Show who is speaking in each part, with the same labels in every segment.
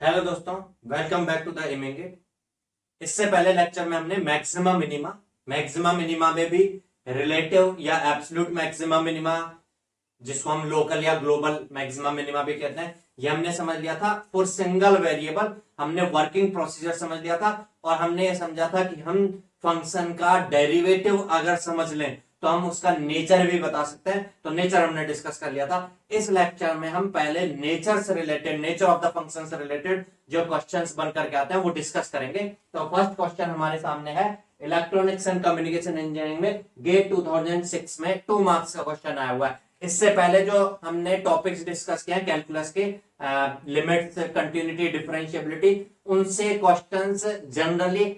Speaker 1: Hello दोस्तों, welcome back to the इमेंगे। इससे पहले लेक्चर में हमने मैक्सिमा मिनिमा में भी रिलेटिव या एब्सोल्यूट मैक्सिमा मिनिमा, जिसको हम लोकल या ग्लोबल मैक्सिमा मिनिमा भी कहते हैं, ये हमने समझ लिया था। फॉर सिंगल वेरिएबल हमने वर्किंग प्रोसीजर समझ लिया था और हमने ये समझा था कि हम फंक्शन का डेरिवेटिव अगर समझ लें तो हम उसका नेचर भी बता सकते हैं। तो नेचर हमने डिस्कस कर लिया था। इस लेक्चर में हम पहले नेचर से related, nature of the function से रिलेटेड जो क्वेश्चंस बन करके आते हैं वो डिस्कस करेंगे। तो फर्स्ट क्वेश्चन हमारे सामने है, इलेक्ट्रॉनिक्स एंड कम्युनिकेशन इंजीनियरिंग में गेट 2006 में 2 मार्क्स का क्वेश्चन आया हुआ है। इससे पहले जो हमने टॉपिक्स डिस्कस किए हैं कैलकुलस के, लिमिट्स, कंटिन्यूटी, डिफरेंशिएबिलिटी, उनसे क्वेश्चंस जनरली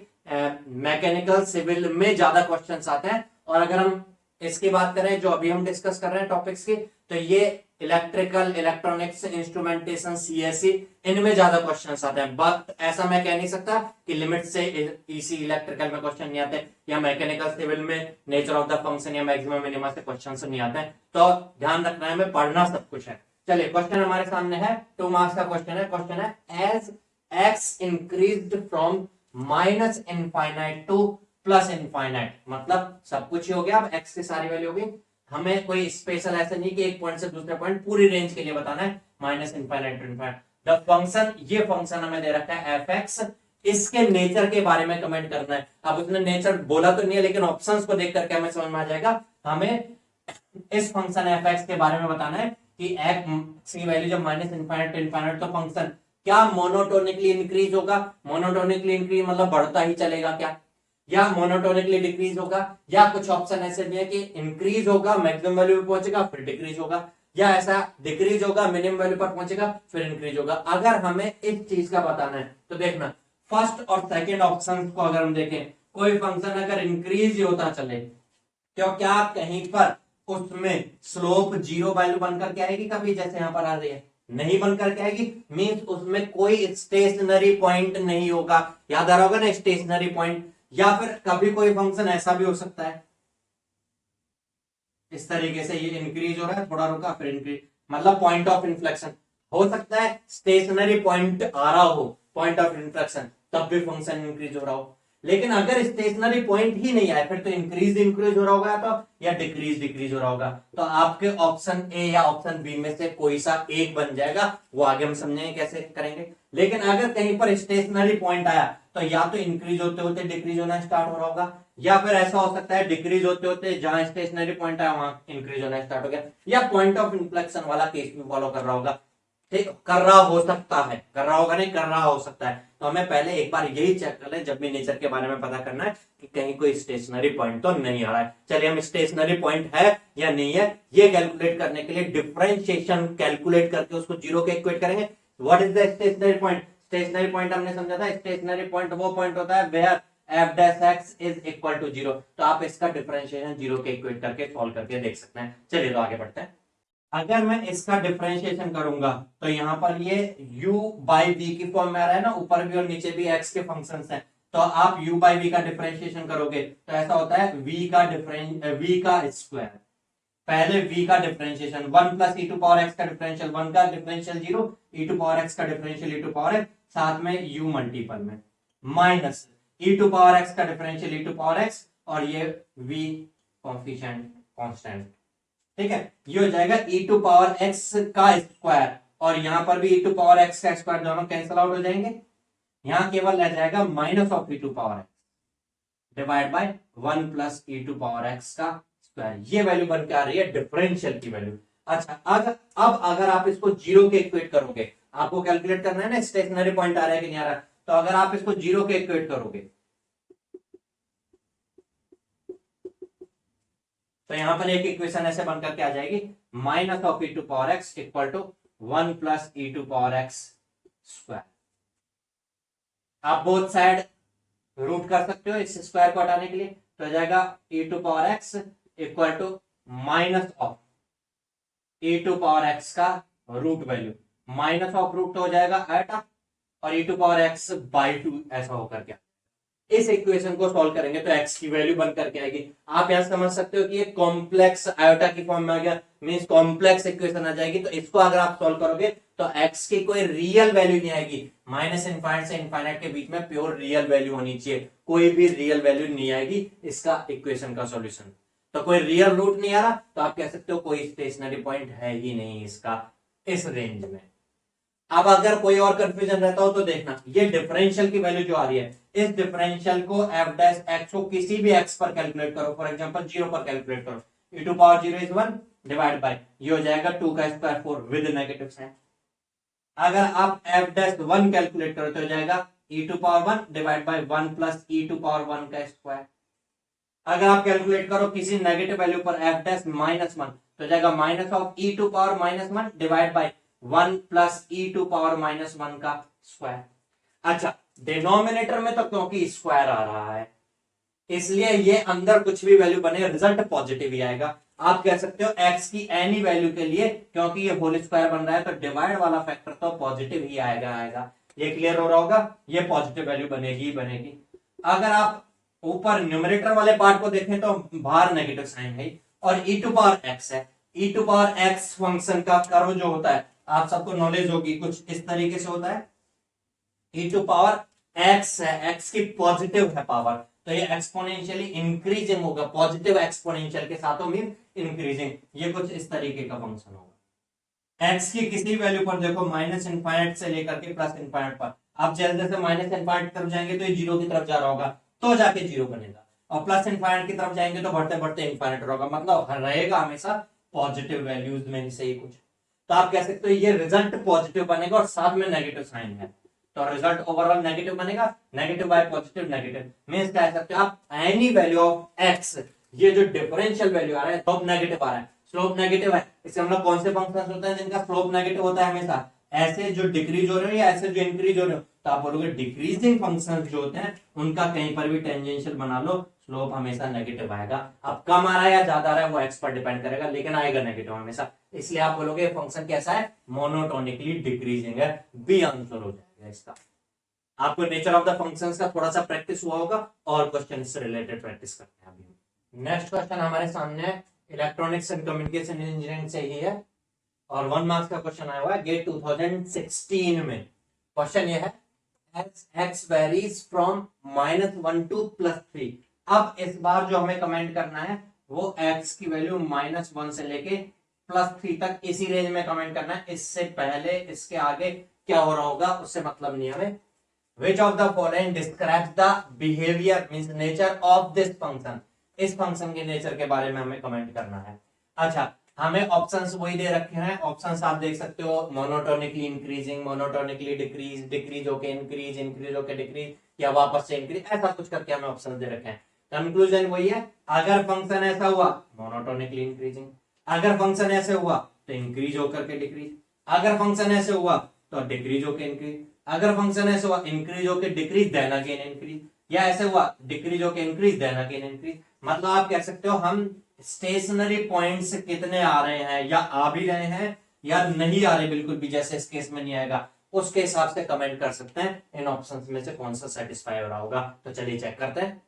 Speaker 1: मैकेनिकल सिविल में ज्यादा क्वेश्चंस आते हैं। और अगर हम इसकी बात करें जो अभी हम डिस्कस कर रहे हैं टॉपिक्स की, तो ये इलेक्ट्रिकल, इलेक्ट्रॉनिक्स, इंस्ट्रूमेंटेशन, सीएससी, इनमें ज्यादा क्वेश्चंस आते हैं। बट ऐसा मैं कह नहीं सकता कि लिमिट से इसी इलेक्ट्रिकल में क्वेश्चन नहीं आते या मैकेनिकल सिविल में नेचर ऑफ द फंक्शन या मैक्सिमम मिनिमा से क्वेश्चन नहीं आते हैं। तो ध्यान रखना है, में पढ़ना सब कुछ है। चलिए, क्वेश्चन हमारे सामने है, 2 मार्क्स का क्वेश्चन है। क्वेश्चन है, as X increased from minus infinite to plus infinite, मतलब सब कुछ ही हो गया। अब एक्स की सारी वैल्यू होगी। हमें कोई स्पेशल ऐसा नहीं कि एक पॉइंट से दूसरे पॉइंट, पूरी रेंज के लिए बताना है, minus infinite to infinite. The function, ये फंक्शन हमें दे रखा है एफ एक्स, इसके नेचर के बारे में कमेंट करना है। अब उसने नेचर बोला तो नहीं है, लेकिन ऑप्शंस को देख करके हमें समझ में आ जाएगा। हमें इस फंक्शन एफ एक्स के बारे में बताना है कि एक्स की वैल्यू जब माइनस इनफाइनाइट टू इनफाइनाइट, तो फंक्शन क्या मोनोटोनिकली इंक्रीज होगा? मोनोटोनिकली इंक्रीज मतलब बढ़ता ही चलेगा क्या, या मोनोटोनिकली डिक्रीज होगा, या कुछ ऑप्शन ऐसे भी है कि इंक्रीज होगा, मैक्सिमम वैल्यू पे पहुंचेगा फिर डिक्रीज होगा, या ऐसा डिक्रीज होगा, मिनिमम वैल्यू पर पहुंचेगा फिर इंक्रीज होगा। अगर हमें इस चीज का बताना है तो देखना, फर्स्ट और सेकंड ऑप्शन को अगर हम देखें, कोई फंक्शन अगर इंक्रीज होता चले तो क्या कहीं पर उसमें स्लोप जीरो वैल्यू बनकर के आएगी कभी, जैसे यहां पर आ रही है? नहीं बनकर के आएगी। मींस उसमें कोई स्टेशनरी पॉइंट नहीं होगा। याद आ रहा होगा ना, स्टेशनरी पॉइंट। या फिर कभी कोई फंक्शन ऐसा भी हो सकता है, इस तरीके से ये इंक्रीज हो रहा है, थोड़ा रुका फिर इंक्रीज, मतलब पॉइंट ऑफ इन्फ्लेक्शन हो सकता है। स्टेशनरी पॉइंट आ रहा हो, पॉइंट ऑफ इन्फ्लेक्शन, तब भी फंक्शन इंक्रीज हो रहा हो। लेकिन अगर स्टेशनरी पॉइंट ही नहीं आए, फिर तो इंक्रीज हो रहा होगा तो, या डिक्रीज हो रहा होगा। तो आपके ऑप्शन ए या ऑप्शन बी में से कोई सा एक बन जाएगा, वो आगे हम समझेंगे कैसे करेंगे। लेकिन अगर कहीं पर स्टेशनरी पॉइंट आया तो या तो इंक्रीज होते होते डिक्रीज होना स्टार्ट हो रहा होगा, या फिर ऐसा हो सकता है डिक्रीज होते होते जहां स्टेशनरी पॉइंट आया वहां इंक्रीज होना स्टार्ट हो गया, या पॉइंट ऑफ इन्फ्लेक्शन वाला केस भी फॉलो कर रहा होगा। ठीक, कर रहा हो सकता है, कर रहा होगा नहीं, कर रहा हो सकता है। तो हमें पहले एक बार यही चेक कर ले जब भी नेचर के बारे में पता करना है कि कहीं कोई स्टेशनरी पॉइंट तो नहीं आ रहा है। चलिए, हम स्टेशनरी पॉइंट है या नहीं है ये कैलकुलेट करने के लिए डिफरेंशिएशन कैलकुलेट करके उसको जीरो के इक्वेट करेंगे। What is the stationary point? Stationary point हमने समझा था, स्टेशनरी पॉइंट वो पॉइंट होता है where F dash X is equal to zero. तो आप इसका डिफरेंशिएशन जीरो के इक्वेट करके सॉल्व करके देख सकते हैं। चलिए, तो आगे बढ़ते हैं। अगर मैं इसका डिफरेंशिएशन करूंगा तो यहां पर ये u बाई वी की फॉर्म में आ रहा है ना, ऊपर भी और नीचे भी x के फंक्शंस हैं। तो आप u बाई वी का डिफरेंशिएशन करोगे तो ऐसा होता है v का स्क्वायर, पहले v का differentiation 1 plus E to power x का डिफरेंशियल 1 का differential 0, E to power x का differential E to power x, साथ में u मल्टीपल में, minus E to power x का differential E to power x, और ये v कॉन्फिशिएंट कांस्टेंट। ठीक है, ये हो जाएगा e टू पावर x का स्क्वायर, और यहां पर भी e टू पावर x का स्क्वायर, दोनों कैंसिल आउट हो जाएंगे। यहां केवल रह जाएगा minus of e to power x divide by 1 plus E to power x का स्क्वायर। ये वैल्यू बन के आ रही है डिफरेंशियल की वैल्यू। अच्छा, अब अगर आप इसको जीरो के इक्वेट करोगे, आपको कैलकुलेट करना है ना स्टेशनरी पॉइंट आ रहा है कि नहीं आ रहा, तो अगर आप इसको जीरो के इक्वेट करोगे तो यहां पर एक इक्वेशन ऐसे बनकर के आ जाएगी, minus of E to power x equal to 1 plus E to power X square. आप बोथ साइड रूट कर सकते हो इस स्क्वायर को हटाने के लिए, तो आ जाएगा e to power x equal to minus of E to power x का root value, minus of root हो जाएगा एट, और e to power x by 2 ऐसा होकर के इस इक्वेशन को सॉल्व करेंगे तो x की वैल्यू बन करके आएगी। आप यहां समझ सकते हो कि ये कॉम्प्लेक्स आयोटा की फॉर्म में आ गया, मींस कॉम्प्लेक्स इक्वेशन आ जाएगी। तो इसको अगर आप सॉल्व करोगे तो x की कोई रियल वैल्यू नहीं आएगी। माइनस इनफाइनाइट से इनफाइनाइट के बीच में प्योर रियल वैल्यू होनी चाहिए, कोई भी रियल वैल्यू नहीं आएगी इसका इक्वेशन का सॉल्यूशन। तो कोई रियल रूट नहीं आ रहा तो आप कह सकते हो कोई स्टेशनरी पॉइंट है ही नहीं इसका इस रेंज में। अब अगर कोई और कंफ्यूजन रहता हो तो देखना, ये डिफरेंशियल की वैल्यू जो आ रही है, इस डिफरेंशियल को एफ डैश एक्स को किसी भी एक्स पर कैलकुलेट करो, फॉर एग्जांपल 0 पर कैलकुलेट करो, e to power 0 is 1 divide by ये हो जाएगा 2 का स्क्वायर 4 विद नेगेटिव साइन। अगर आप एफ डैश 1 कैलकुलेट करो तो हो जाएगा e to power 1 divide by 1 plus e to power 1 का स्क्वायर। अगर आप कैलकुलेट करो किसी नेगेटिव वैल्यू पर एफ डैश माइनस 1 तो हो जाएगा minus of e to power minus 1 divide by 1 plus e to power minus 1 का स्क्वायर। अच्छा, डिनोमिनेटर में तो क्योंकि स्क्वायर आ रहा है इसलिए ये अंदर कुछ भी वैल्यू बने रिजल्ट पॉजिटिव ही आएगा। आप कह सकते हो x की एनी वैल्यू के लिए क्योंकि ये होल स्क्वायर बन रहा है तो डिवाइड वाला फैक्टर तो पॉजिटिव ही आएगा। ये क्लियर हो रहा होगा, ये पॉजिटिव वैल्यू बनेगी ही बनेगी। अगर आप ऊपर न्यूमरेटर वाले पार्ट को देखें तो बाहर नेगेटिव साइन है और e टू पावर x है। e to power x function का कर्व जो होता है आप सबको नॉलेज होगी, कुछ इस तरीके से होता है। e टू पावर x है, x की पॉजिटिव है पावर, तो ये एक्सपोनेंशियली इंक्रीजिंग होगा, पॉजिटिव एक्सपोनेंशियल के साथ मीन इंक्रीजिंग, ये कुछ इस तरीके का फंक्शन होगा। x की किसी वैल्यू पर देखो माइनस इनफाइनाइट से लेकर के प्लस इनफाइनाइट पर, आप जैसे जैसे माइनस इनफाइनाइट की तरफ जाएंगे तो ये जीरो की तरफ जा रहा होगा तो जाके जीरो बनेगा, और प्लस इनफाइनाइट की तरफ जाएंगे तो बढ़ते बढ़ते इनफाइनाइट होगा, मतलब रहेगा हमेशा पॉजिटिव वैल्यूज में से ही कुछ। तो आप कह सकते हो ये रिजल्ट पॉजिटिव बनेगा और साथ में नेगेटिव साइन है तो रिजल्ट ओवरऑल नेगेटिव बनेगा। Negative bye positive negative means कह सकते हो आप एनी वैल्यू ऑफ एक्स, ये जो डिफरेंशियल वैल्यू आ रहा है स्लोप नेगेटिव आ रहा है, स्लोप नेगेटिव है, इससे हम लोग कौन से फंक्शंस होते हैं जिनका स्लोप नेगेटिव होता है हमेशा, ऐसे जो डिक्रीज हो रहे हो या ऐसे जो इंक्रीज हो रहे हो, तो आप बोलोगे डिक्रीजिंग फंक्शंस जो होते हैं उनका कहीं पर भी टेंजेंशियल बना लो स्लोप हमेशा नेगेटिव आएगा। अब कम आ रहा है या ज्यादा आ रहा है वो एक्स पर डिपेंड करेगा लेकिन आएगा नेगेटिव हमेशा, इसलिए आप बोलोगे फंक्शन कैसा है, मोनोटोनिकली डिक्रीजिंग है, बी आंसर हो जाएगा इसका। आपको नेचर ऑफ द फंक्शंस का थोड़ा सा प्रैक्टिस हुआ होगा और क्वेश्चन से रिलेटेड प्रैक्टिस करते हैं अभी। नेक्स्ट क्वेश्चन हमारे सामने इलेक्ट्रॉनिक्स एंड कम्युनिकेशन इंजीनियरिंग से ही है और 1 मार्क्स का क्वेश्चन आया हुआ है गेट 2016 में। क्वेश्चन ये है x वेरीज फ्रॉम -1 to +3। अब इस बार जो हमें कमेंट करना है वो x की वैल्यू -1 से लेके +3 तक इसी रेंज में कमेंट करना है, इससे पहले इसके आगे क्या हो रहा होगा उससे मतलब नहीं हमें। Which of the following describes the behavior means nature of this function, इस फंक्शन के नेचर के बारे में हमें कमेंट करना है। अच्छा, हमें ऑप्शंस वही दे रखे हैं, ऑप्शंस आप देख सकते हो, monotonically increasing, monotonically decrease, decrease होके इंक्रीज, इंक्रीज होके डिक्रीज या वापस से इंक्रीज, ऐसा कुछ करके हमें ऑप्शन दे रखे हैं। कंक्लूजन वही है, अगर फंक्शन ऐसा हुआ मोनोटोनिकली इंक्रीजिंग, अगर फंक्शन ऐसे हुआ तो इंक्रीज होकर के डिक्रीज, अगर फंक्शन ऐसे हुआ तो डिक्रीज होके इंक्रीज, अगर फंक्शन ऐसे हुआ इंक्रीज होके डिक्रीज देन अगेन इंक्रीज, या ऐसे हुआ डिक्रीज होके इंक्रीज देन अगेन इंक्रीज। मतलब आप कह सकते हो हम स्टेशनरी पॉइंट्स कितने आ रहे हैं या आ भी रहे हैं या नहीं आ रहे बिल्कुल भी, जैसे इस केस में नहीं आएगा, उसके हिसाब से कमेंट कर सकते हैं इन ऑप्शंस में से कौन सा सेटिस्फाई हो रहा होगा। तो चलिए चेक करते हैं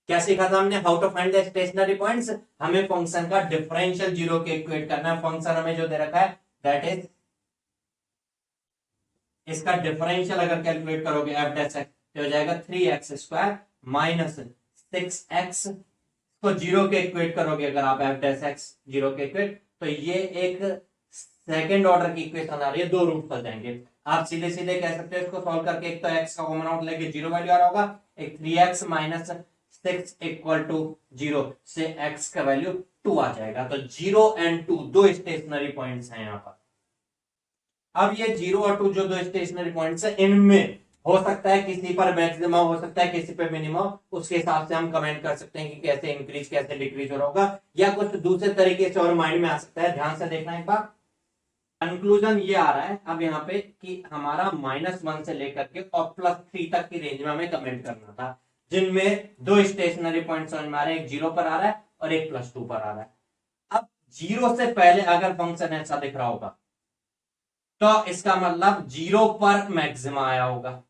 Speaker 1: क्या सीखा था हमने, how to find the stationary points. हमें फंक्शन का डिफरेंशियल जीरो के इक्वेट करना है, फंक्शन हमें जो दे रखा है दैट इज, इसका डिफरेंशियल अगर कैलकुलेट करोगे एफ डैश एक्स तो हो जाएगा 3x स्क्वायर माइनस 6x, तो जीरो के इक्वेट करोगे अगर आप एफ डैश एक्स जीरो के इक्वेट, तो ये एक सेकंड ऑर्डर की इक्वेशन आ रही है, दो रूट पर जाएंगे। आप सीधे सीधे कह सकते हो इसको सॉल्व करके, एक तो x का कॉमन आउट लेके जीरो वैल्यू आ रहा होगा, एक 3x माइनस 6 इक्वल टू 0 से x का वैल्यू 2 आ जाएगा। तो 0 एंड 2 दो स्टेशनरी पॉइंट्स हैं यहाँ पर। अब ये 0 और 2 जो दो स्टेशनरी पॉइंट्स है इनमें हो सकता है किसी पर मैक्सिमम हो सकता है किसी पर मिनिमम, उसके हिसाब से हम कमेंट कर सकते हैं कि कैसे इंक्रीज कैसे डिक्रीज हो रहा होगा या कुछ दूसरे तरीके से और माइंड में आ सकता है। ध्यान से देखना एक बार, कंक्लूजन ये आ रहा है अब यहाँ पे कि हमारा -1 से लेकर के और +3 तक की रेंज में हमें कमेंट करना था, जिनमें दो स्टेशनरी पॉइंट समझ में आ रहे हैं, एक 0 पर आ रहा है और एक +2 पर आ रहा है। अब 0 से पहले अगर फंक्शन ऐसा दिख रहा होगा तो इसका मतलब 0 पर मैक्सिमा आया होगा,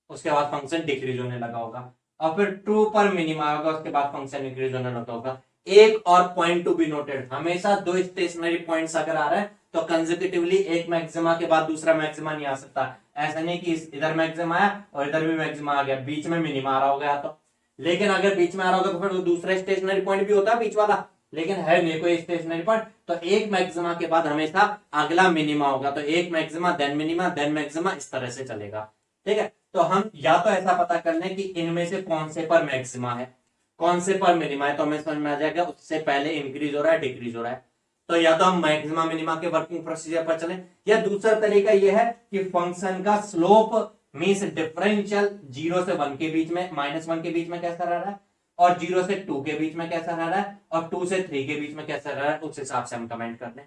Speaker 1: उसके बाद फंक्शन डिक्रीज होने लगा होगा, और फिर 2 पर मिनिमा आया होगा, उसके बाद फंक्शन इंक्रीज होने लगा होगा। एक और पॉइंट टू बी नोटेड, हमेशा दो स्टेशनरी पॉइंट्स अगर आ रहे हैं तो कंसेक्यूटिवली एक मैक्सिमा के बाद दूसरा मैक्सिमा नहीं आ सकता। ऐसा नहीं कि इधर मैक्सिमा आया और इधर भी मैक्सिमा आ गया, बीच में मिनिमा आ रहा होगा तो। लेकिन अगर बीच में आ रहा होगा तो फिर तो दूसरा स्टेशनरी पॉइंट भी होता है बीच वाला, लेकिन है नहीं कोई स्टेशनरी पॉइंट, तो एक मैक्सिमा के बाद हमेशा अगला मिनिमा होगा। तो एक maxima then minima then maxima, इस तरह से चलेगा। ठीक है, तो हम या तो ऐसा पता कर लें कि इनमें से कौन से पर मैक्सिमा है, कौन से पर मिनिमा है, तो हमें समझ में आ जाएगा उससे पहले इंक्रीज हो रहा है डिक्रीज हो रहा है। तो या तो हम मैक्सिमा मिनिमा के वर्किंग प्रोसीजर पर चलें, या दूसरा तरीका यह है कि फंक्शन का स्लोप मींस डिफरेंशियल 0 से 1 के बीच में, -1 के बीच में कैसा रह रहा है, और 0 से 2 के बीच में कैसा रह रहा है, और 2 से 3 के बीच में कैसा रह रहा है, उस हिसाब से हम कमेंट कर लें।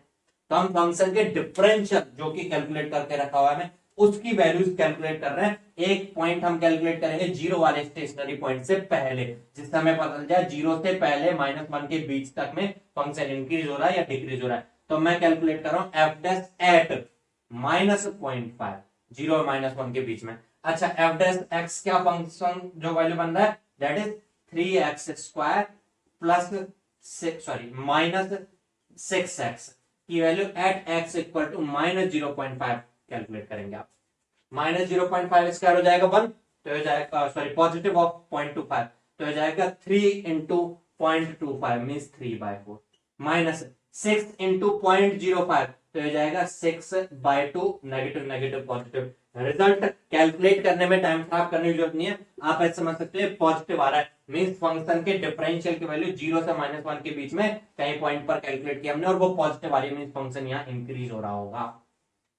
Speaker 1: तो हम फंक्शन के डिफरेंशियल जो कि कैलकुलेट करके रखा हुआ है उसकी वैल्यूज कैलकुलेट कर रहे हैं। एक पॉइंट हम कैलकुलेट करेंगे 0 वाले स्टेशनरी पॉइंट से पहले, जिससे हमें पता चल जाए 0 से पहले -1 के बीच तक में फंक्शन इंक्रीज हो रहा है या डिक्रीज हो रहा है। तो मैं कैलकुलेट कर रहा हूं एफ डैश एट -0.5, 0 और -1 के बीच में। अच्छा, एफ डैश एक्स क्या फंक्शन जो वैल्यू बन रहा है, that is 3x² plus -6x की value at x equal to -0.5 calculate करेंगे आप। -0.5 इसका हो जाएगा 1, तो हो जाएगा पॉजिटिव ऑफ 0.25, तो हो जाएगा 3 इंटू 0.25 मीन्स 3/4, माइनस 6 इंटू 0.05, तो हो जाएगा 6/2, नेगेटिव पॉजिटिव। रिजल्ट कैलकुलेट करने में टाइम खराब करने की जरूरत नहीं है, आप ऐसे समझ सकते हैं पॉजिटिव आ रहा है मींस फंक्शन के डिफरेंशियल की वैल्यू 0 से -1 के बीच में कहीं पॉइंट पर कैलकुलेट किया हमने और वो पॉजिटिव आ रही है मींस फंक्शन यहाँ इंक्रीज हो रहा होगा।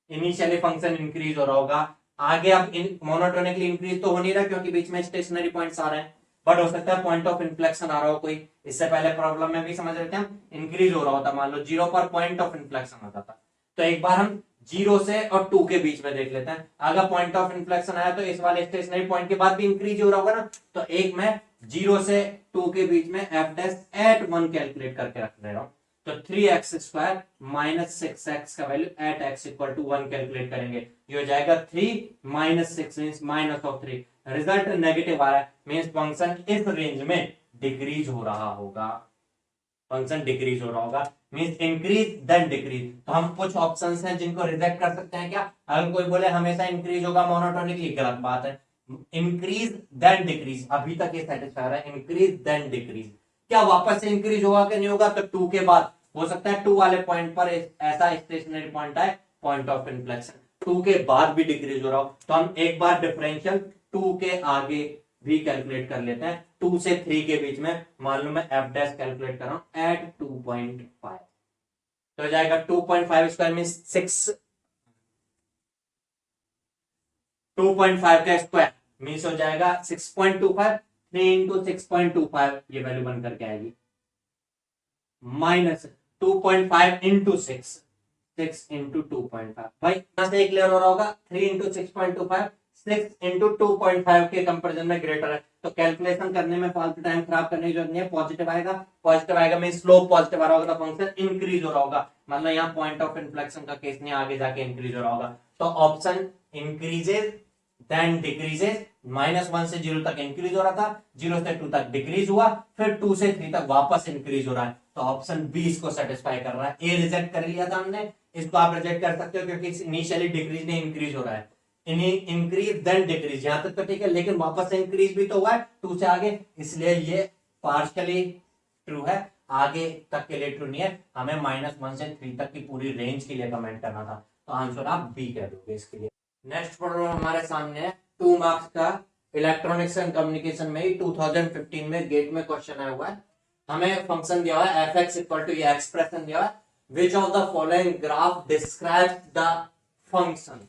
Speaker 1: इनिशियली फंक्शन इंक्रीज हो रहा होगा, आगे अब मोनोटोनिकली इंक्रीज तो हो नहीं रहा क्योंकि बीच में स्टेशनरी पॉइंट्स आ रहे हैं, बट हो सकता है पॉइंट ऑफ इन्फ्लेक्शन आ रहा हो कोई। इससे पहले प्रॉब्लम में भी समझ रहे थे हम, इंक्रीज हो रहा होता, मान लो 0 पर पॉइंट ऑफ इन्फ्लेक्शन आता था। तो एक बार हम 0 से और 2 के बीच में देख लेते हैं, अगर पॉइंट ऑफ इन्फ्लेक्शन आया तो इस वाले स्टेशनरी पॉइंट के बाद भी इंक्रीज हो रहा होगा ना। तो एक मैं 0 से 2 के बीच में एफ डैश एट 1 कैलकुलेट करके रख दे रहा हूं। तो 3x² माइनस 6x का value at x equal to 1 calculate करेंगे, ये हो जाएगा 3 माइनस 6 मींस -3। रिजल्ट नेगेटिव आ रहा है मींस फंक्शन इस रेंज में डिक्रीज हो रहा होगा, फंक्शन डिक्रीज हो रहा होगा मींस इंक्रीज देन डिक्रीज। तो हम कुछ ऑप्शंस हैं जिनको रिजेक्ट कर सकते हैं क्या, अगर कोई बोले हमेशा इंक्रीज होगा मोनोटोनिकली, गलत बात है। इंक्रीज देन डिक्रीज अभी तक ये सेटिस्फाई रहा है, इंक्रीज देन डिक्रीज क्या वापस से इंक्रीज होगा कि नहीं होगा, तो 2 के बाद हो सकता है 2 वाले पॉइंट पर ऐसा स्टेशनरी पॉइंट है पॉइंट ऑफ इन्फ्लेक्शन, 2 के बाद भी डिक्रीज हो रहा हो। तो हम एक बार डिफरेंशियल 2 के आगे भी कैलकुलेट कर लेते हैं, 2 से 3 के बीच में मान लो मैं एफ डैश कैलकुलेट कर रहा हूं एट 2.5, तो हो जाएगा 2.5 स्क्वायर मीन 6, 2.5 का स्क्वायर मीन्स हो जाएगा 6.25, 3 इंटू 6.25 ये वैल्यू बन करके आएगी, माइनस 2.5 इंटू 6 इंटू 2.5। भाई यहां से क्लियर हो रहा होगा, 3 इंटू 6.25 6 इंटू 2.5 के कंपेरिजन में ग्रेटर है, तो कैलकुलेशन करने में फालतू टाइम खराब करने की जरूरत नहीं है। पॉजिटिव आएगा मीन स्लोप पॉजिटिव आ रहा होगा, तो फंक्शन इंक्रीज हो रहा होगा, मतलब यहाँ पॉइंट ऑफ इन्फ्लेक्शन का केस नहीं, आगे जाके इंक्रीज हो रहा होगा। तो ऑप्शन इंक्रीजेज देन डिक्रीजेज, -1 से 0 तक इंक्रीज हो रहा था, 0 से 2 तक डिक्रीज हुआ, फिर 2 से 3 तक वापस इंक्रीज हो रहा है, तो ऑप्शन बी इसको सेटिस्फाई कर रहा है। ए रिजेक्ट कर लिया था हमने, इसको आप रिजेक्ट कर सकते हो क्योंकि इनिशियली डिक्रीज नहीं इंक्रीज हो रहा है, इंक्रीज देन डिक्रीज यहां तक तो ठीक है, लेकिन वापस से इंक्रीज भी तो हुआ है 2 से आगे, इसलिए ये पार्शियली ट्रू है, आगे तक के लिए ट्रू नहीं है। हमें -1 से 3 तक की पूरी रेंज के लिए कमेंट करना था, तो आंसर आप बी कह दोगे इसके लिए। नेक्स्ट प्रॉब्लम हमारे सामने है 2 मार्क्स का इलेक्ट्रॉनिक्स एंड कम्युनिकेशन में ही 2015 में गेट में क्वेश्चन आया हुआ है। हमें फंक्शन दिया हुआ है एफ एक्स इक्वल टू, ये एक्सप्रेशन दिया हुआ है, which of the following graph describes the function,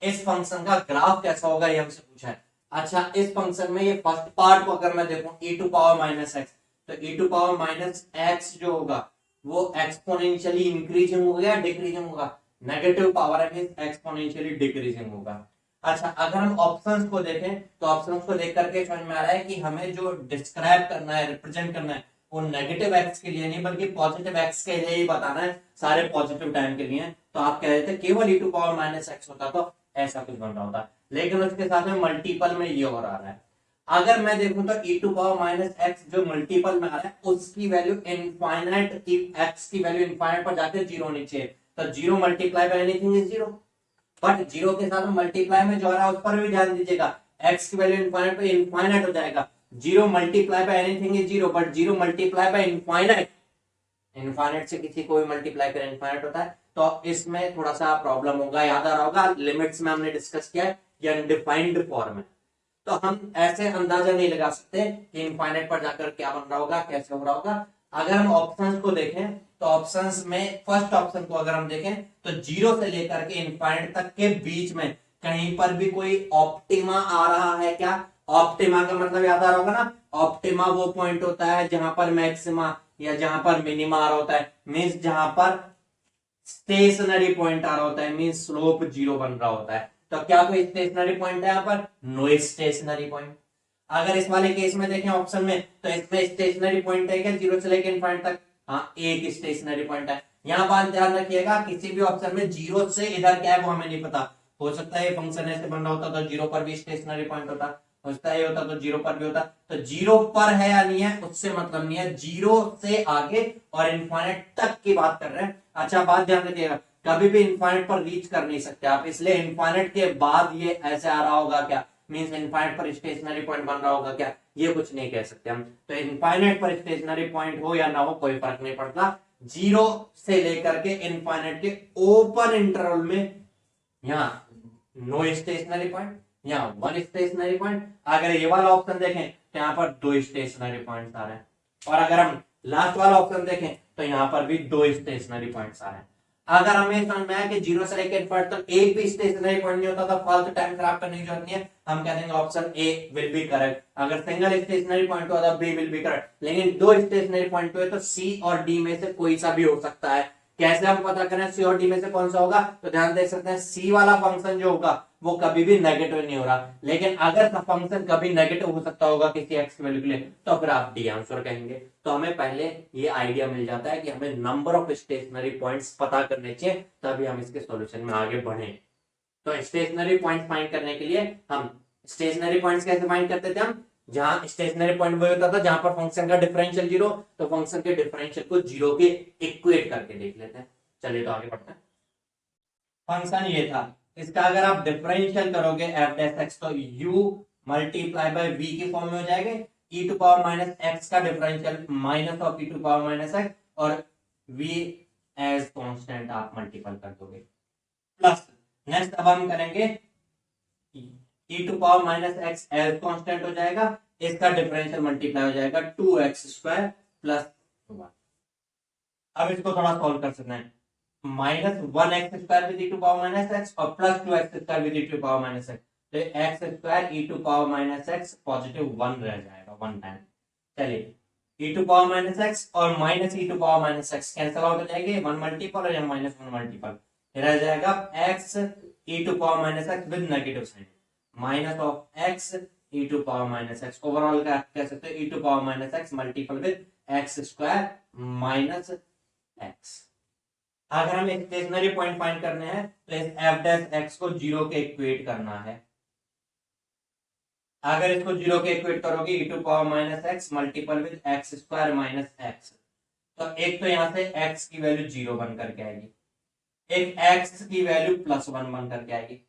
Speaker 1: इस फंक्शन का ग्राफ कैसा होगा ये हमसे पूछा है। अच्छा, इस फंक्शन में ये फर्स्ट पार्ट को अगर मैं देखूं e to power minus x, तो e to power minus X जो होगा वो एक्सपोनेंशियली इंक्रीजिंग होगा या डिक्रीजिंग होगा, नेगेटिव पावर है मींस एक्सपोनेंशियली डिक्रीजिंग होगा। अच्छा, अगर हम ऑप्शंस को देखें तो ऑप्शंस को देख करके समझ में आ रहा है कि हमें जो डिस्क्राइब करना है, रिप्रेजेंट करना है, वो नेगेटिव एक्स के लिए नहीं बल्कि पॉजिटिव एक्स के लिए ही बताना है, सारे पॉजिटिव टाइम के लिए। तो आप कह रहे थे केवल e to power minus X होता तो ऐसा कुछ बन रहा होता, लेकिन उसके साथ में मल्टीपल में ये हो रहा है। अगर मैं देखूं तो e to power minus X जो मल्टीपल में आ रहा है उसकी वैल्यू इनफाइनाइट, एक्स की वैल्यू इनफाइनाइट पर जाते 0 होनी चाहिए, तो zero multiply by anything is zero, but zero के साथ मल्टीप्लाई में जो आ रहा है उस पर भी ध्यान दीजिएगा, एक्स की वैल्यू इनफाइनाइट पे इनफाइनाइट हो जाएगा, zero multiply by anything is zero, but zero multiply bye infinite, infinite से किसी को भी मल्टीप्लाई कर इनफाइनाइट होता है, तो इसमें थोड़ा सा प्रॉब्लम होगा, याद आ रहा होगा लिमिट्स में हमने डिस्कस किया है, ये अनडिफाइंड फॉर्म है, तो हम ऐसे अंदाजा नहीं लगा सकते कि इनफाइनाइट पर जाकर क्या बन रहा होगा, कैसे हो रहा होगा। अगर हम ऑप्शंस को देखें तो ऑप्शंस में फर्स्ट ऑप्शन को अगर हम देखें तो जीरो से लेकर के इनफाइनाइट तक के बीच में कहीं पर भी कोई ऑप्टिमा आ रहा है क्या? ऑप्टिमा का मतलब याद आ रहा होगा ना, ऑप्टिमा वो पॉइंट होता है जहां पर मैक्सिमा या जहां पर मिनिमा आ रहा होता है, मीन्स जहां पर स्टेशनरी पॉइंट आ रहा होता है, मीन्स स्लोप जीरो बन रहा होता है। तो क्या कोई स्टेशनरी पॉइंट है यहाँ पर? No stationary point. अगर इस वाले केस में देखें ऑप्शन में, तो इसमें स्टेशनरी पॉइंट है क्या जीरो से लेकर इनफाइनाइट तक? हाँ, एक स्टेशनरी पॉइंट है। यहाँ बात ध्यान रखिएगा, किसी भी ऑप्शन में जीरो से इधर क्या है वो हमें नहीं पता, हो सकता है फंक्शन ऐसे बन रहा होता तो जीरो पर भी स्टेशनरी पॉइंट होता, हो सकता है होता तो जीरो पर भी होता, तो जीरो पर है या नहीं है उससे मतलब नहीं है, जीरो से आगे और इनफाइनाइट तक की बात कर रहे हैं। अच्छा बात ध्यान रखिएगा, कभी भी इनफाइनाइट पर रीच कर नहीं सकते आप, इसलिए इनफाइनाइट के बाद ये ऐसे आ रहा होगा क्या, मींस इनफाइनाइट पर स्टेशनरी पॉइंट बन रहा होगा क्या, ये कुछ नहीं कह सकते हम। तो इनफाइनाइट पर स्टेशनरी पॉइंट हो या ना हो कोई फर्क नहीं पड़ता, जीरो से लेकर के इनफाइनाइट के ओपन इंटरवल में यहाँ नो स्टेशनरी पॉइंट, यहाँ वन स्टेशनरी पॉइंट। अगर ये वाला ऑप्शन देखें तो यहाँ पर दो स्टेशनरी पॉइंट आ रहे हैं, और अगर हम लास्ट वाला ऑप्शन देखें तो यहाँ पर भी दो स्टेशनरी पॉइंट्स आ रहे हैं। अगर हमें समझ में आया कि जीरो से लेकर इनफाइनाइट तक एक भी स्टेशनरी पॉइंट नहीं होता तो फालतू टाइम खराब करने की जरूरत नहीं है, हम कह देंगे option A will be correct. अगर सिंगल स्टेशनरी पॉइंट हुआ तो बी विल बी करेक्ट, लेकिन दो स्टेशनरी पॉइंट हुए तो सी और डी में से कोई सा भी हो सकता है। कैसे हम पता करें सी और डी में से कौन सा होगा? तो ध्यान दे सकते हैं सी वाला फंक्शन जो होगा वो कभी भी नेगेटिव नहीं हो रहा, लेकिन अगर फंक्शन कभी नेगेटिव हो सकता होगा किसी एक्स की वैल्यू के लिए तो फिर आप डी आंसर कहेंगे। तो हमें पहले ये आइडिया मिल जाता है कि हमें नंबर ऑफ स्टेशनरी पॉइंट्स पता करने चाहिए, तभी हम इसके सॉल्यूशन में आगे बढ़े। तो स्टेशनरी पॉइंट फाइंड करने के लिए हम स्टेशनरी पॉइंट्स कैसे फाइंड करते थे? हम जहां स्टेशनरी पॉइंट वो होता था जहां पर फंक्शन का डिफरेंशियल जीरो, तो फंक्शन के डिफरेंशियल को जीरो के इक्वेट करके देख लेते हैं। चलिए तो आगे बढ़ते हैं। फंक्शन ये था, इसका अगर आप डिफरेंशियल करोगे एफ डैश एक्स तो u मल्टीप्लाई बाय v की फॉर्म में हो जाएगा, e to power minus x का differential minus of e to power minus x, और v एज कांस्टेंट आप मल्टीपल कर दोगे, प्लस नेक्स्ट अब हम करेंगे e to power minus x as constant हो जाएगा, इसका डिफरेंशियल मल्टीप्लाई हो जाएगा 2x² प्लस 1। अब इसको थोड़ा सॉल्व कर सकते हैं, minus 1x² with e to power minus x और plus 2x² with e to power minus x, तो x² e to power minus x positive 1 रह जाएगा 1 टाइम। चलिए e to power minus x और minus e to power minus x cancel out हो जाएंगे, 1 multiple और minus 1 multiple, रह जाएगा x e to power minus x with negative sign, minus of x e to power minus x, overall का कह सकते हैं e to power minus x multiple with x² minus x. अगर हमें stationary point find करने हैं तो इस एफ डैश एक्स को जीरो के इक्वेट करना है। अगर इसको जीरो के इक्वेट करोगे e to power minus x multiple with x² minus x, तो एक तो यहां से x की वैल्यू जीरो बन करके आएगी, एक x की वैल्यू प्लस 1 बन करके आएगी।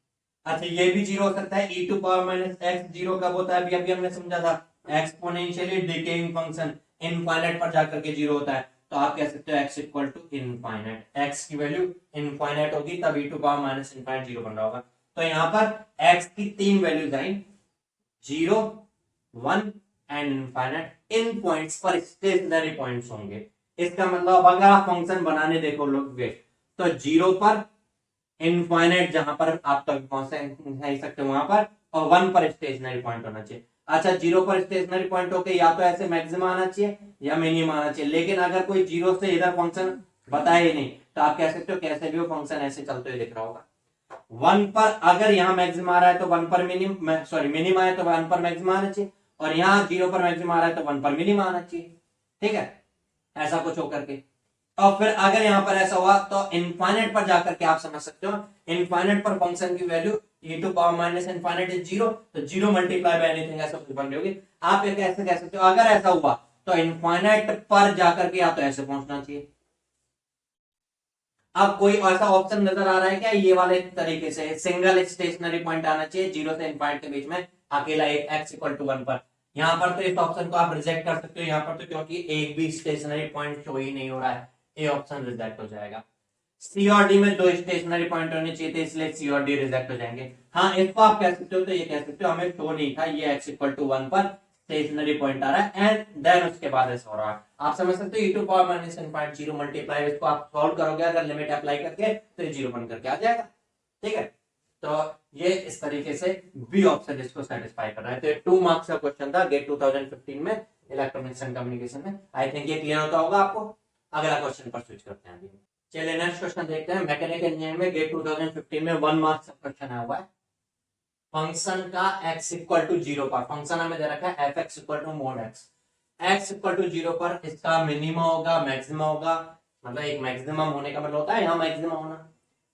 Speaker 1: अच्छा ये भी जीरो हो सकता है, e to power minus x zero कब होता है? अभी हमने समझा था, एक्सपोनेंशियली डिकेइंग फंक्शन इनफाइनाइट पर जाकर के जीरो होता है, तो आप कह सकते हो x equal to infinite, x की वैल्यू इनफाइनाइट होगी तब e to power minus infinite zero बन रहा होगा। तो यहाँ पर x की तीन वैल्यूज आई, 0 1 एंड इनफाइनाइट, इन पॉइंट्स पर स्टेशनरी पॉइंट्स होंगे। इसका मतलब अगर आप फंक्शन बनाने देखो लोग तो जीरो पर इनफाइनाइट जहां पर आप तक पहुंच सकते हो वहां पर, और 1 पर स्टेशनरी पॉइंट होना चाहिए। अच्छा जीरो पर स्टेशनरी पॉइंट होके या तो ऐसे मैक्सिमम आना चाहिए या मिनिमम आना चाहिए, लेकिन अगर कोई जीरो से इधर फंक्शन बताया ही नहीं तो आप कह सकते हो कैसे भी वो फंक्शन ऐसे चलते हुए दिख रहा होगा। 1 पर अगर यहाँ मैक्सिमम आ रहा है तो 1 पर मिनिमम, सॉरी मिनिमम आया तो 1 पर मैक्सिमम आना चाहिए, और यहाँ जीरो पर मैक्सिमम आ रहा है तो 1 पर मिनिमम आना चाहिए, ठीक है, ऐसा कुछ होकर के। और फिर अगर यहां पर ऐसा हुआ तो इनफाइनाइट पर जाकर के आप समझ सकते हो, इनफाइनाइट पर फंक्शन की value e to power minus infinite is zero, तो जीरो मल्टीप्लाई बाय एनीथिंग ऐसा कुछ बन रही होगी। आप एक ऐसे कह सकते हो अगर ऐसा हुआ तो इनफाइनाइट पर जाकर के या तो ऐसे पहुंचना चाहिए, अब कोई ऐसा ऑप्शन नजर आ रहा है क्या ये वाले तरीके से सिंगल स्टेशनरी पॉइंट आना चाहिए 0 से इनफाइनाइट के बीच में अकेला एक x इक्वल टू 1 पर। यहां पर तो इस ऑप्शन को आप रिजेक्ट कर सकते हो यहां पर तो, क्योंकि एक भी स्टेशनरी पॉइंट शो ही नहीं हो रहा है, ये ऑप्शन रिजेक्ट हो जाएगा। सी और डी में 2 स्टेशनरी पॉइंट होने चाहिए थे, इसलिए सी और डी रिजेक्ट हो जाएंगे। हाँ इसको आप कह सकते हो, तो ये कह सकते हो हमें शो नहीं था ये x इक्वल टू 1 पर स्टेशनरी पॉइंट आ रहा है एंड देन उसके बाद ऐसा हो रहा है। आप समझ सकते हो e to power minus n point 0 multiply, इसको आप सॉल्व करोगे अगर लिमिट अप्लाई करके तो ये 0 बन करके आ जाएगा। ठीक है, तो ये इस तरीके से बी ऑप्शन इसको सेटिस्फाई कर रहा है। तो 2 मार्क्स का क्वेश्चन था गेट 2015 में इलेक्ट्रॉनिक्स एंड कम्युनिकेशन में। आई थिंक ये क्लियर होता होगा आपको। अगला क्वेश्चन पर स्विच करते हैं। चलिए नेक्स्ट क्वेश्चन देखते हैं। मैकेनिकल इंजीनियरिंग में गेट 2015 में 1 मार्क्स का क्वेश्चन आया हुआ है। फंक्शन का x इक्वल टू 0 पर, फंक्शन हमें दे रखा है f(x) equal to mod x, x equal to 0 पर इसका मिनिमम होगा मैक्सिमम होगा, मतलब एक मैक्सिमम होने का मतलब होता है यहाँ मैक्सिमम होना,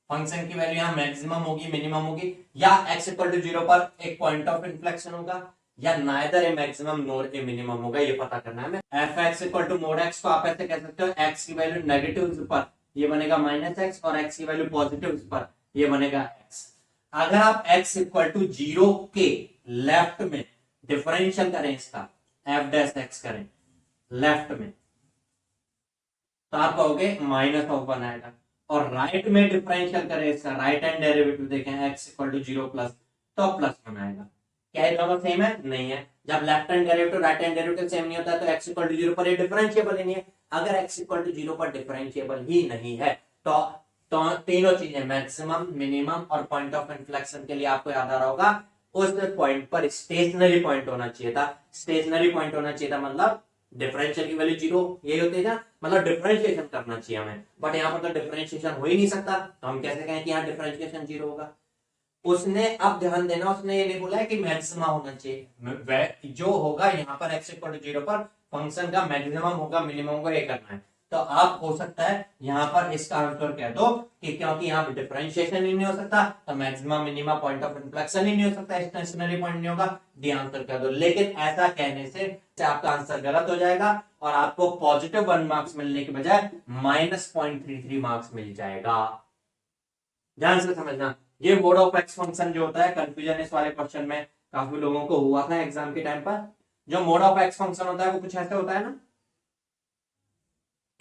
Speaker 1: फंक्शन की वैल्यू यहाँ मैक्सिमम होगी मिनिमम होगी, या x इक्वल टू 0 पर एक पॉइंट ऑफ इन्फ्लेक्शन होगा, या नाइदर ए मैक्सिमम नोर ए मिनिमम होगा, ये पता करना है हमें। f(x) equal to mod x को आप ऐसे कह सकते हो x की वैल्यू नेगेटिव पर ये बनेगा -x और x की वैल्यू पॉजिटिव पर ये बनेगा x। अगर आप x इक्वल टू 0 के लेफ्ट में डिफरेंशियल करें इसका f डैश x करें लेफ्ट में तो आप कहोगे -1 आएगा, और राइट में डिफरेंशियल करें इसका राइट हैंड डेरिवेटिव देखें x इक्वल टू 0 प्लस तो +1 आएगा। क्या ये दोनों सेम है? नहीं है। जब left hand derivative right hand derivative same नहीं होता है तो x इक्वल टू 0 पर ये डिफरेंशिएबल ही नहीं है। अगर x इक्वल टू 0 पर डिफरेंशिएबल ही नहीं है तो तीनों चीजें मैक्सिमम मिनिमम और पॉइंट ऑफ इन्फ्लेक्शन के लिए आपको याद आ रहा होगा उस पॉइंट पर स्टेशनरी पॉइंट होना चाहिए था। स्टेशनरी पॉइंट होना चाहिए था मतलब डिफरेंशियल की वैल्यू 0 यही होती है ना, मतलब डिफरेंशिएशन करना चाहिए हमें, बट यहाँ पर तो डिफरेंशिएशन हो ही नहीं सकता तो हम कैसे कहें कि यहाँ डिफरेंशिएशन 0 होगा। उसने अब ध्यान देना उसने ये नहीं बोला है कि मैक्सिमम होना चाहिए, जो होगा यहाँ पर x इक्वल टू 0 पर फंक्शन का मैक्सिमम होगा मिनिमम होगा ये करना है। तो आप हो सकता है यहाँ पर इसका आंसर कह दो कि क्योंकि यहाँ पर डिफरेंशिएशन ही नहीं हो सकता तो maximum minimum point of inflection ही नहीं हो सकता, स्टेशनरी पॉइंट नहीं होगा, डी आंसर कह दो। लेकिन ऐसा कहने से आपका आंसर गलत हो जाएगा और आपको पॉजिटिव 1 मार्क्स मिलने के बजाय -0.33 मार्क्स मिल जाएगा। ध्यान से समझना, ये मोड ऑफ एक्स फंक्शन जो होता है कंफ्यूजन इस वाले क्वेश्चन में काफी लोगों को हुआ था एग्जाम के टाइम पर। जो मोड ऑफ एक्स फंक्शन होता है वो कुछ ऐसे होता है ना,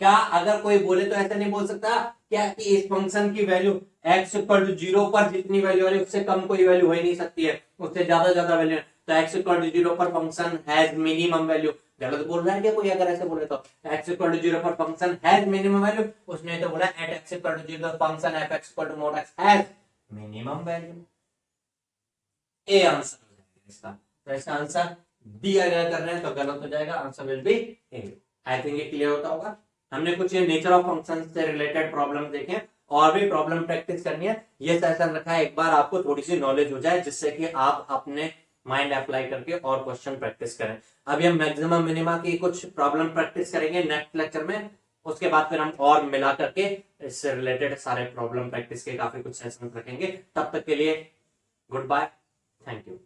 Speaker 1: क्या अगर कोई बोले तो ऐसा नहीं बोल सकता क्या कि इस फंक्शन की वैल्यू x इक्वल टू 0 पर जितनी वैल्यू है उससे कम कोई वैल्यू हो ही नहीं सकती है, उससे ज्यादा वैल्यू, तो x इक्वल टू 0 पर फंक्शन हैज मिनिमम वैल्यू। गलत बोल रहा है क्या कोई अगर ऐसे बोले तो x इक्वल टू 0 पर फंक्शन हैज मिनिमम वैल्यू, उसने तो बोला at x equal to 0 function f(x) equal to mod x has minimum value. A answer हो जाएगा इसका, तो इसका आंसर डी अगर कर रहे हैं तो गलत हो जाएगा, answer will be A. I think ये क्लियर होता होगा। हमने कुछ ये नेचर ऑफ फंक्शन से रिलेटेड प्रॉब्लम देखे और भी प्रॉब्लम प्रैक्टिस करनी है। ये सेशन रखा है एक बार आपको थोड़ी सी नॉलेज हो जाए जिससे कि आप अपने माइंड अप्लाई करके और क्वेश्चन प्रैक्टिस करें। अभी हम मैक्सिमम मिनिमा की कुछ प्रॉब्लम प्रैक्टिस करेंगे नेक्स्ट लेक्चर में, उसके बाद फिर हम और मिला करके इससे रिलेटेड सारे प्रॉब्लम प्रैक्टिस के काफी कुछ सेशन रखेंगे। तब तक के लिए गुड बाय, थैंक यू।